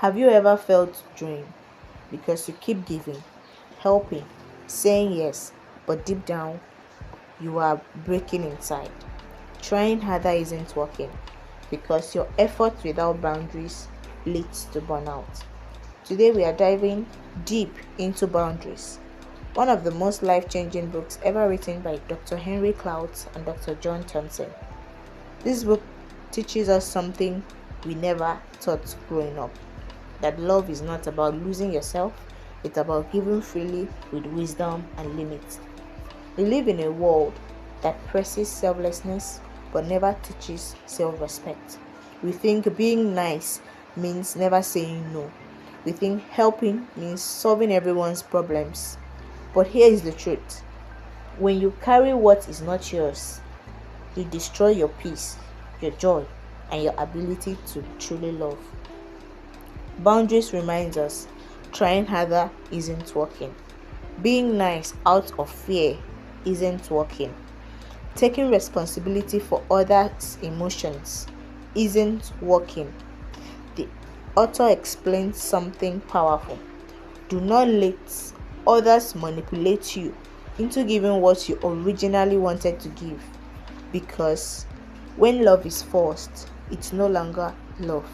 Have you ever felt drained because you keep giving, helping, saying yes, but deep down you are breaking inside? Trying harder isn't working because your effort without boundaries leads to burnout. Today we are diving deep into boundaries, one of the most life-changing books ever written by Dr. Henry Clouds and Dr. John Townsend. This book teaches us something we never taught growing up, that love is not about losing yourself, it's about giving freely with wisdom and limits. We live in a world that presses selflessness but never teaches self-respect. We think being nice means never saying no. We think helping means solving everyone's problems. But here is the truth. When you carry what is not yours, you destroy your peace, your joy, and your ability to truly love. Boundaries reminds us trying harder isn't working. Being nice out of fear isn't working. Taking responsibility for others' emotions isn't working. The author explains something powerful. Do not let others manipulate you into giving what you originally wanted to give, because when love is forced, it's no longer love.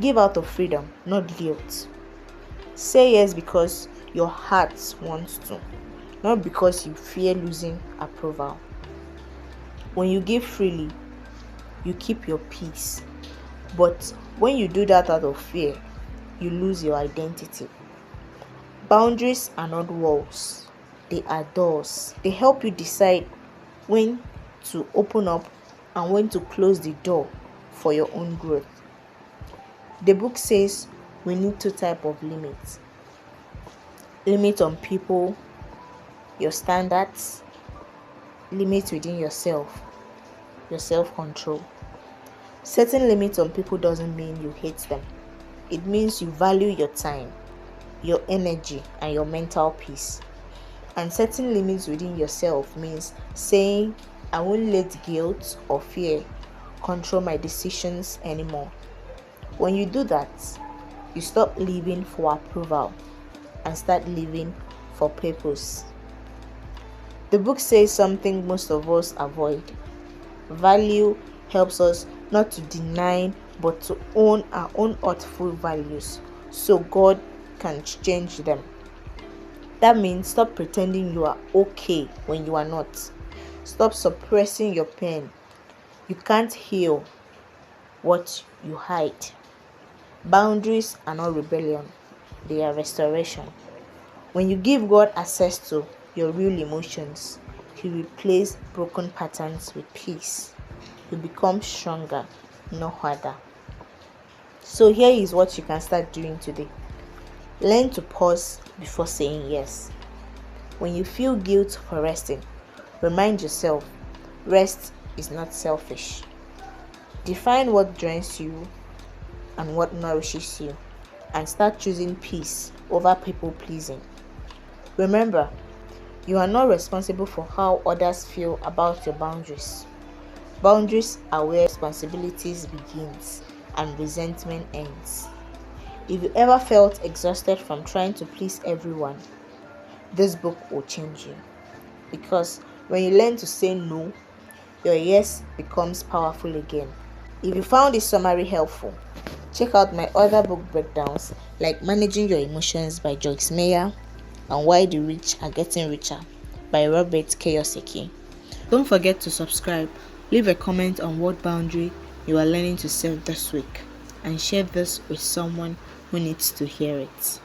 Give out of freedom, not guilt. Say yes because your heart wants to, not because you fear losing approval. When you give freely, you keep your peace. But when you do that out of fear, you lose your identity. Boundaries are not walls, they are doors. They help you decide when to open up and when to close the door for your own growth. The book says we need two types of limits. Limit on people, your standards, limit within yourself, your self-control. Setting limits on people doesn't mean you hate them. It means you value your time, your energy, and your mental peace. And setting limits within yourself means saying, I won't let guilt or fear control my decisions anymore. When you do that, you stop living for approval and start living for purpose. The book says something most of us avoid. Value helps us not to deny but to own our own earthful values so God can change them. That means stop pretending you are okay when you are not. Stop suppressing your pain. You can't heal what you hide. Boundaries are not rebellion, they are restoration. When you give God access to your real emotions, He replaces broken patterns with peace. You become stronger, not harder. So here is what you can start doing today. Learn to pause before saying yes. When you feel guilt for resting, remind yourself, rest is not selfish. Define what drains you and what nourishes you, and start choosing peace over people pleasing. Remember, you are not responsible for how others feel about your boundaries. Boundaries are where responsibilities begins and resentment ends. If you ever felt exhausted from trying to please everyone, this book will change you. Because when you learn to say no, your yes becomes powerful again. If you found this summary helpful, check out my other book breakdowns like Managing Your Emotions by Joyce Meyer and Why the Rich Are Getting Richer by Robert Kiyosaki. Don't forget to subscribe, leave a comment on what boundary you are learning to set this week, and share this with someone who needs to hear it.